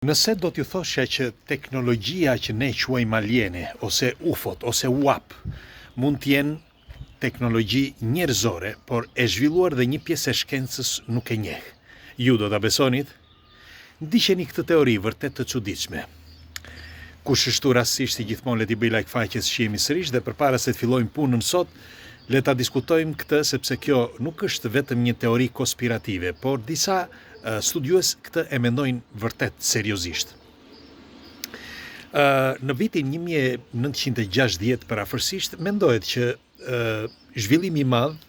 Nëse do t'ju thosha që teknologjia që ne quajmë aliene, ose UFO-t, ose UAP, mund t'jenë teknologji njerëzore, por e zhvilluar dhe një pjesë e shkencës nuk e njeh. Ju do t'a besonit? Ndiqeni këtë teori vërtet të çuditshme. Kush është rastësisht si gjithmonë le t'i bëj like faqes shihemi sërish dhe përpara se të fillojmë punën sot, le ta diskutojmë këtë sepse kjo nuk është vetëm një teori konspirative, por disa studiues këtë e mendojnë vërtet seriozisht. Në vitin 1960 përafërsisht, mendohet që zhvillimi i madh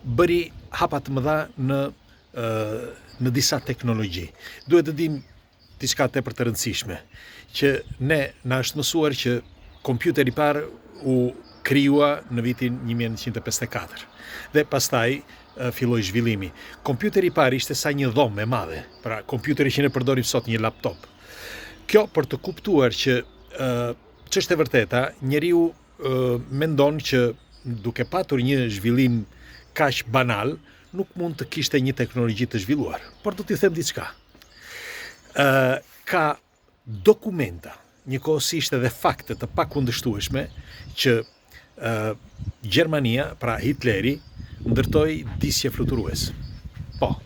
bëri hapa të mëdha në disa teknologji. Duhet të dim diçka tepër të rëndësishme, që ne na është mësuar që kompjuteri i parë u krijua në vitin 1954 dhe pastaj filloi zhvillimi. Kompjuteri i parë ishte sa një dhomë e madhe, pra kompjuteri që ne përdorim sot, një laptop. Kjo për të kuptuar që ç'është e vërteta, njeriu mendon që duke patur një zhvillim kaq banal, nuk mund të kishte një teknologji të zhvilluar. Por do t'ju them diçka. Ka dokumenta, njëkohësisht edhe fakte të pakundërshtueshme që Gjermania, pra Hitleri, ndërtoi disje fluturues. Po.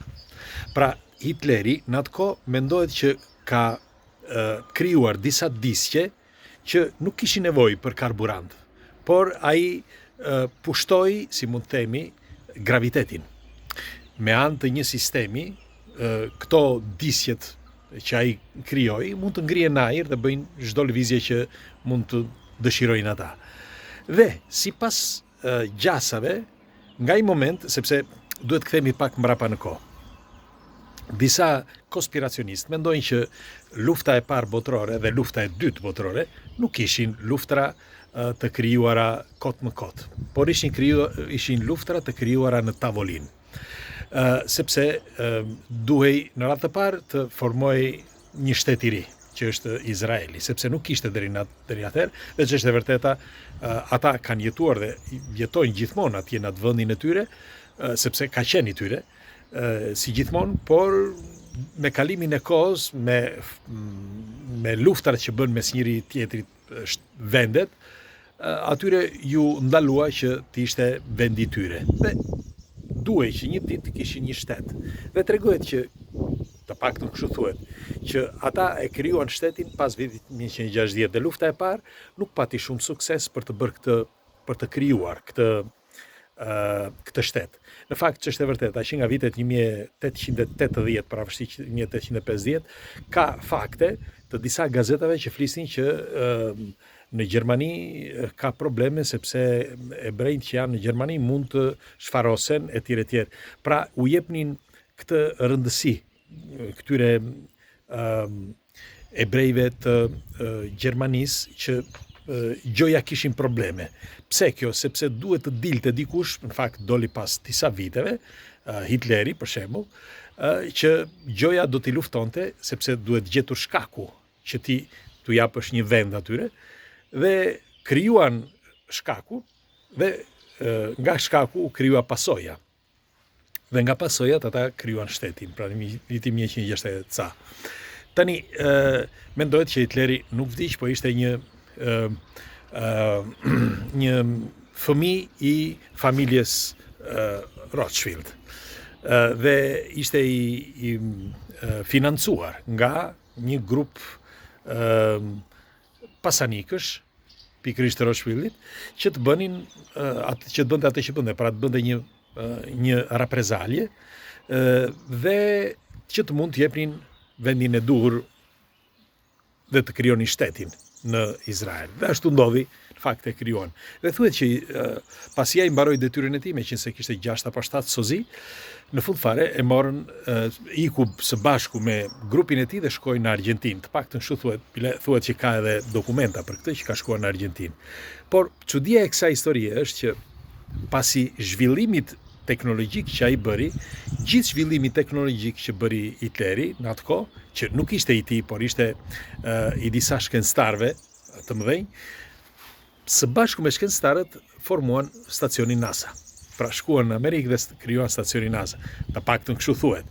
Pra Hitleri në atë kohë mendohet që ka krijuar disa disje që nuk kishin nevojë për karburant, por ai pushtoi, si mund të themi, gravitetin. Me anë të një sistemi, këto disjet që ai krijoi mund të ngrihen në ajër dhe bëjnë çdo lëvizje që mund të dëshirojnë ata. Dhe sipas gjasave, nga ai moment, sepse duhet kthehemi pak mbrapa në kohë. Disa konspiracionistë mendojnë që lufta e parë botërore dhe lufta e dytë botërore nuk ishin luftra të krijuara kot më kot, por ishin luftra të krijuara në tavolinë. Sepse duhej në radhë të parë të formojë një shtet i ri, që është Izraeli, sepse nuk kishte deri atëherë, dhe që është e vërteta, ata kanë jetuar dhe jetojnë gjithmonë atje në atë vendin e tyre, sepse ka qenë i tyre, si gjithmonë, por me kalimin e kohës, me luftrat që bën mes njëri tjetrit vendet, atyre ju ndalua që të ishte vendi i tyre. Dhe duhej që një ditë kishin një shtet. Dhe tregohet që të paktën kështu thuhet, që ata e krijuan shtetin pas vitit 1960 dhe lufta e parë nuk pati shumë sukses për të bërë për të krijuar këtë shtet. Në fakt ç'është e vërteta, që nga vitet 1880 pavarësisht 1850 ka fakte të disa gazetave që flisin që në Gjermani ka probleme sepse ebrejt që janë në Gjermani mund të shfarosen etj etj. Pra u jepnin këtë rëndësi këtyre ebrejve të Gjermanisë që gjoja kishin probleme. Pse kjo? Sepse duhet të dilte dikush, në fakt doli pas disa viteve, Hitleri për shembull, që gjoja do t'i luftonte sepse duhet gjetur shkaku që ti t'u japësh një vend atyre, dhe krijuan shkaku dhe nga shkaku u krijua pasoja. Dhe nga pasojat ata krijuan shtetin, pra në vitin 1960 ca. Tani mendohet që Hitleri nuk vdiq, po ishte një fëmijë i familjes Rothschild. Dhe ishte i financuar nga një grup pasanikësh, pikërisht të Rothschildit, që të bënin që të bënte atë që bënte, pra të bënte një reprezalje dhe që të mund të jepnin vendin e duhur dhe të krijonin shtetin në Izrael. Dhe ashtu ndodhi, në fakt e krijuan. Dhe thuhet që pasi ai mbaroi detyrën e tij, meqense kishte 6 apo 7 sozi, në fund fare e morën, iku së bashku me grupin e tij dhe shkoi në Argjentinë. Të paktën kështu thuhet që ka edhe dokumenta për këtë që ka shkuar në Argjentinë. Por çudia e kësaj historie është që pasi zhvillimit teknologjik që ai bëri, gjithë zhvillimi teknologjik që bëri Hitleri në atë kohë, që nuk ishte i tij, por ishte i disa shkencëtarëve të mëdhenj, së bashku me shkencëtarët formuan stacionin NASA. Pra shkuan në Amerikë dhe krijuan stacionin NASA. Të paktën kështu thuhet.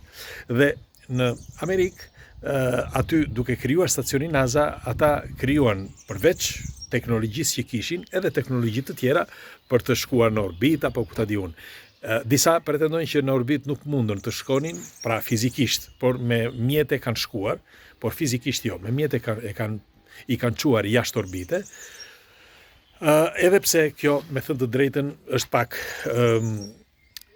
Dhe në Amerikë aty duke krijuar stacionin NASA, ata krijuan përveç teknologjisë që kishin, edhe teknologji të tjera për të shkuar në orbit apo ku ta di unë. Disa pretendojnë që në orbit nuk mundën të shkonin, pra fizikisht, por me mjete kanë shkuar, por fizikisht jo, me mjete i kanë quar jashtë orbite. Edhe pse kjo, me thënë të drejtën, është pak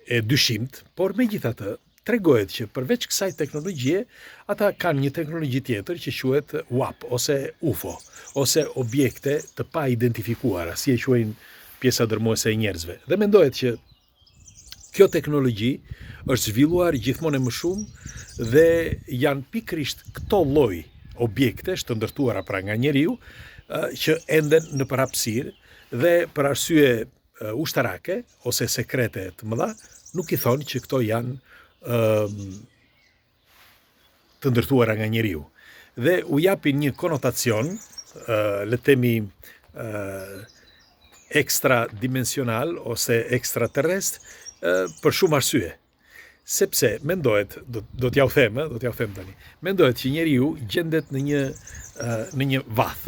e dyshimt, por megjithatë tregohet që përveç kësaj teknologjie, ata kanë një teknologji tjetër që quhet UAP ose UFO, ose objekte të pa identifikuara, si e quajnë pjesa dërmuese e njerëzve. Dhe mendohet që kjo teknologji është zhvilluar gjithmonë më shumë dhe janë pikërisht këto lloj objektesh të ndërtuara pra nga njeriu që enden në përhapësirë dhe për arsye ushtarake ose sekrete të mëdha nuk i thonë që këto janë të ndërtuara nga njeriu. Dhe u japin një konotacion, le të themi ekstradimensional ose ekstraterrest për shumë arsye. Sepse mendohet, do t'ja u them tani. Mendohet që njeriu gjendet në një vath.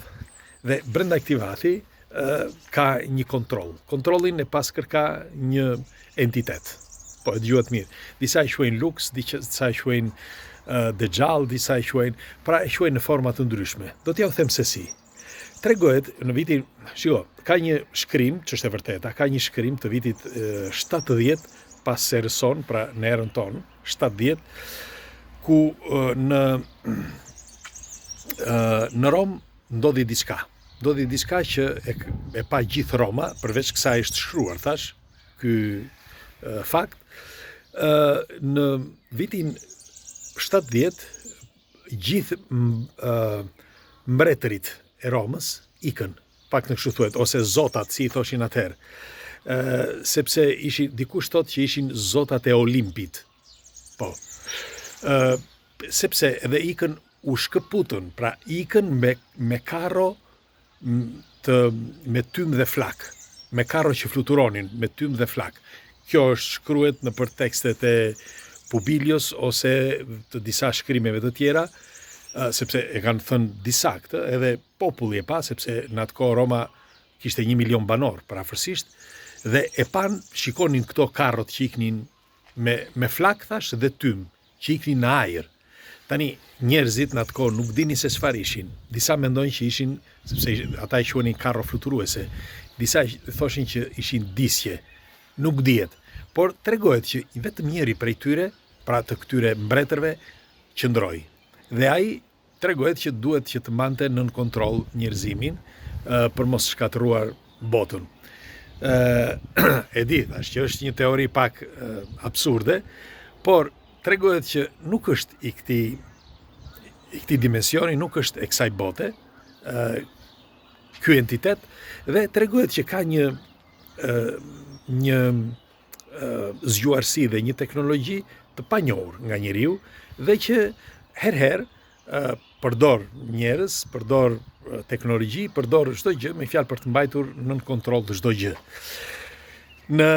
Dhe brenda këtij vathi ka një kontroll. Kontrollin e pas kërka një entitet. Po e dëgjuat mirë. Disa e quajnë Lux, disa e quajnë Dejjal, disa e quajnë, pra e quajnë në forma të ndryshme. Do t'ja u them se si. Tregohet në vitin, ka një shkrim, që është e vërteta, ka një shkrim të vitit 70 pas erës sonë, pra në erën tonë, 70, ku në Rom ndodhi diçka. Ndodhi diçka që e pa gjithë Roma, përveç kësaj është shkruar, thash, ky fakt. Në vitin 70, gjithë mbretërit e Romës ikën, pak në kështu thuhet, ose zotat, si i thoshin atëherë. Sepse dikush thotë që ishin zotat e Olimpit. Po. Sepse edhe ikën u shkëputën, pra ikën me karro me tym dhe flak, me karro që fluturonin me tym dhe flak. Kjo është shkruhet në për tekstet e Publius ose të disa shkrimeve të tjera, sepse e kanë thënë disa këtë, edhe populli e pa, sepse në atë kohë Roma kishte 1 milion banor, parafërsisht, dhe e pan shikonin këto karrot që iknin me flak, thash, dhe tym, që iknin në ajër. Tani, njerëzit në atë kohë nuk dini se çfarë ishin. Disa mendojnë që ishin, sepse ata i quhenin karro fluturuese. Disa thoshin që ishin disje. Nuk dihet. Por tregohet që vetëm njëri prej tyre, pra të këtyre mbretërve, qëndroi. Dhe ai tregohet që duhet që të mbante nën kontroll njerëzimin për mos shkatëruar botën. E di, thash që është një teori pak absurde, por tregohet që nuk është i këtij dimensioni, nuk është e kësaj bote, ky entitet, dhe tregohet që ka një zgjuarsi dhe një teknologji të panjohur nga njeriu dhe që herë përdor njerëz, përdor teknologji, përdor çdo gjë, me fjalë për të mbajtur nën kontroll të çdo gjë. Në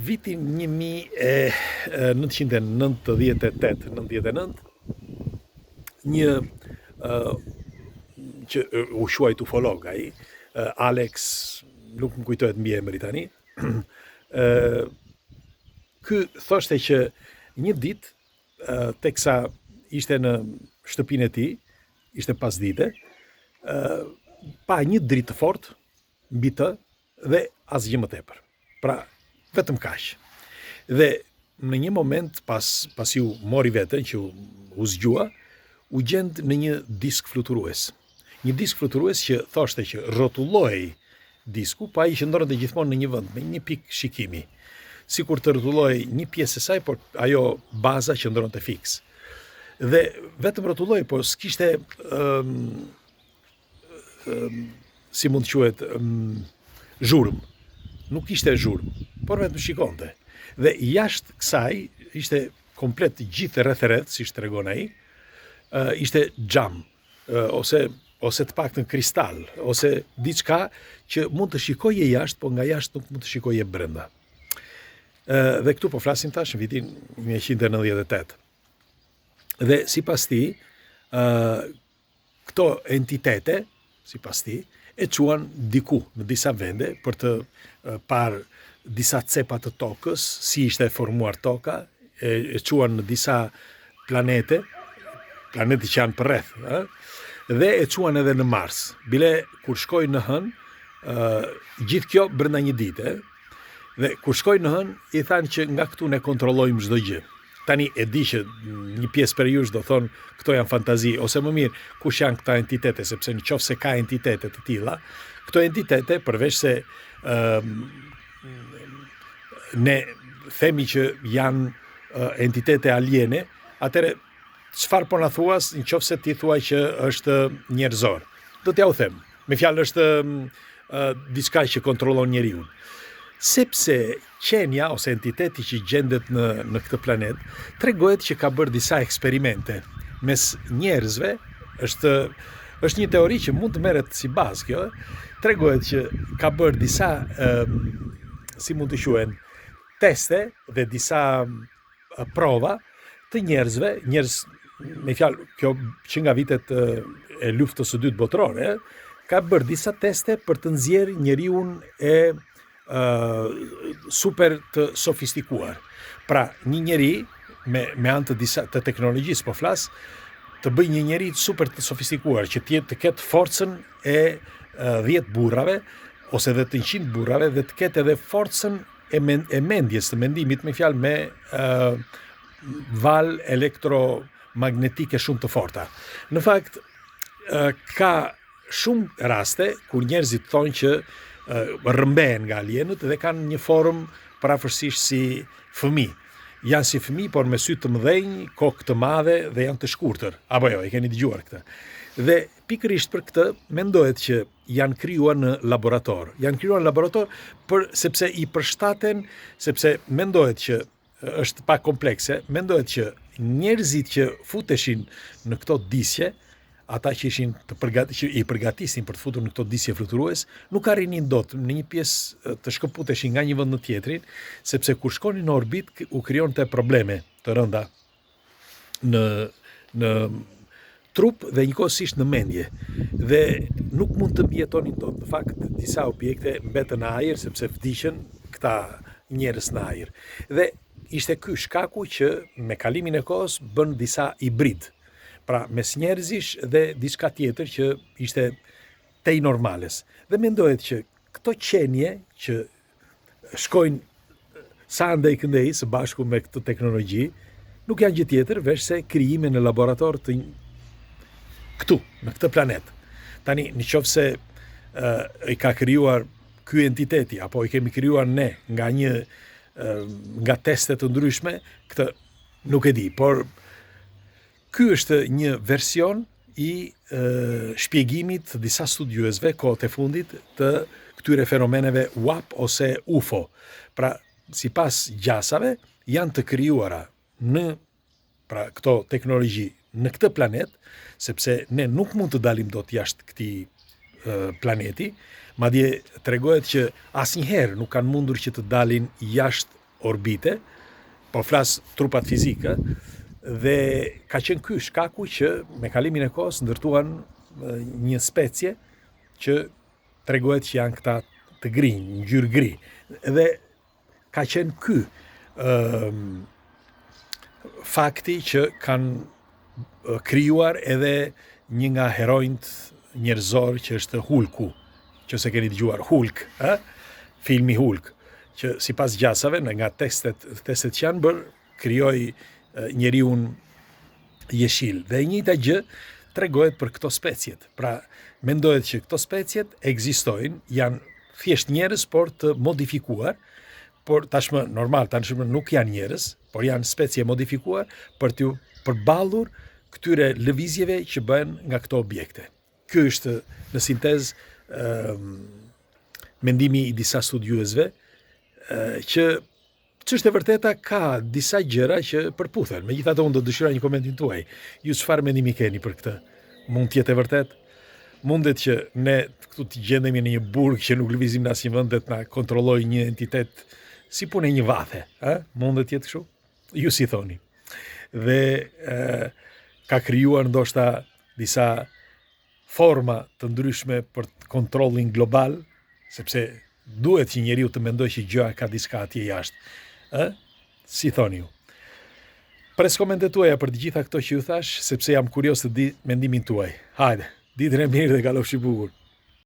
vitin 1998-99, një që u quajt ufolog ai, Alex, nuk më kujtohet mbiemri tani, ky thoshte që një ditë teksa ishte në shtëpinë e tij, ishte pasdite, pa një dritë të fortë mbi të dhe asgjë më tepër. Pra, vetëm kaq. Dhe në një moment pasi u mori veten që u zgjua, u gjend në një disk fluturues. Një disk fluturues që thoshte që rrotullohej disku, pa ai qëndronte gjithmonë në një vend me një pikë shikimi. Sikur të rrotullohej një pjesë e saj, por ajo baza qëndronte fiks. Dhe vetëm rrotullohej, por s'kishte si mund të quhet zhurmë. Nuk ishte zhurmë, por vetëm shikonte. Dhe jashtë kësaj ishte komplet gjithë rreth, siç tregon ai, ishte xham, ose të paktën kristal, ose diçka që mund të shikoje jashtë, por nga jashtë nuk mund të shikoje brenda. Dhe këtu po flasim tash në vitin 1998. Dhe sipas tij, këto entitete, sipas tij, e quan diku në disa vende për të parë disa cepa të tokës, si ishte e formuar toka, e quan në disa planete që janë përreth, dhe e quan edhe në Mars. Bile kur shkoj në hën, gjithë kjo brenda një dite, dhe kur shkoj në hën, i thanë që nga këtu ne kontrollojmë çdo gjë. Tani e di që një pjesë për jush do thonë këto janë fantazi, ose më mirë, kush janë këta entitete, sepse në qoftë se ka entitete të tilla, këto entitete, përveç se ne themi që janë entitete aliene, atëre çfarë po na thuas, në qoftë se ti thua që është njerëzor. Do t'ja u them. Me fjalë është diçka që kontrollon njeriu. Sepse qenja ose entiteti që gjendet në këtë planet tregohet që ka bërë disa eksperimente mes njerëzve, është një teori që mund të merret si bazë kjo, tregohet që ka bërë disa si mund të quhen teste dhe disa prova të njerëzve, njerëz me fjalë kjo që nga vitet e luftës së dytë botërore, ka bërë disa teste për të nxjerrë njeriu e super të sofistikuar. Pra, një njeri me anë të teknologjisë po flas, të bëj një njeri super të sofistikuar, që të ketë forcën e 10 burrave, ose dhe të 100 burrave, dhe të ketë edhe forcën e mendjes, të mendimit, me fjalë me val elektromagnetike shumë të forta. Në fakt, ka shumë raste kur njerëzit thonë që rrëmbehen nga alienët dhe kanë një formë parafërsisht si fëmijë. Janë si fëmijë, por me sy të mëdhenj, kokë të madhe dhe janë të shkurtër. Apo jo, e keni dëgjuar këtë. Dhe pikërisht për këtë mendohet që janë krijuar në laborator. Janë krijuar në laborator sepse i përshtaten, sepse mendohet që është pak komplekse, mendohet që njerëzit që futeshin në këto disje, ata që që i përgatisnin për të futur në këto disje fluturues, nuk arrinin dot në një pjesë të shkëputeshin nga një vend në tjetrin, sepse kur shkonin në orbit u krijonte probleme të rënda në trup dhe njëkohësisht në mendje. Dhe nuk mund të mjetonin dot. Në fakt, disa objekte mbetën në ajër sepse vdiqën këta njerëz në ajër. Dhe ishte ky shkaku që me kalimin e kohës bën disa hibrid. Pra, mes njerëzish dhe diçka tjetër që ishte tej normales. Dhe mendohet që këto qenje që shkojnë sa ndej këndej së bashku me këtë teknologji, nuk janë gjë tjetër veç se krijime në laborator të këtu, në këtë planet. Tani, në qoftë se i ka krijuar ky entiteti, apo i kemi krijuar ne nga teste të ndryshme, këtë nuk e di, por ky është një version i shpjegimit të disa studiuesve kohët e fundit të këtyre fenomeneve UAP ose UFO. Pra, sipas gjasave, janë të krijuara pra këto teknologji në këtë planet, sepse ne nuk mund të dalim dot jashtë këtij planeti, madje tregohet që asnjëherë nuk kanë mundur që të dalin jashtë orbite, po flas trupat fizike, dhe ka qenë ky shkaku që me kalimin e kohës ndërtuan një specie që tregohet që janë këta të grinj, ngjyrë gri. Dhe ka qenë ky fakti që kanë krijuar edhe një nga heronjt njerëzor që është Hulku, që se keni dëgjuar Hulk, filmi Hulk, që sipas gjasave nga testet që janë bërë, krijoi njeriu jeshil. Dhe e njëjta gjë tregohet për këto speciet. Pra, mendohet që këto speciet ekzistojnë, janë thjesht njerëz por të modifikuar, por tashmë normal, tashmë nuk janë njerëz, por janë specie modifikuar për të përballur këtyre lëvizjeve që bëhen nga këto objekte. Ky është në sintez mendimi i disa studiuesve që ç'është e vërteta ka disa gjëra që përputhen. Megjithatë unë do dëshiroj një komentin tuaj. Ju çfarë mendimi keni për këtë? Mund të jetë e vërtet? Mundet që ne këtu të gjendemi në një burg që nuk lëvizim në asnjë vend dhe të na kontrollojë një entitet si punë një vathe, Mundet të jetë kështu? Ju si thoni? Dhe ka krijuar ndoshta disa forma të ndryshme për kontrollin global, sepse duhet që njeriu të mendojë që gjëja ka diçka atje jashtë. Si thoni ju? Pres komentet tuaja për të gjitha këto që ju thash, sepse jam kurioz të di mendimin tuaj. Hajde, ditën e mirë dhe kalofshi bukur.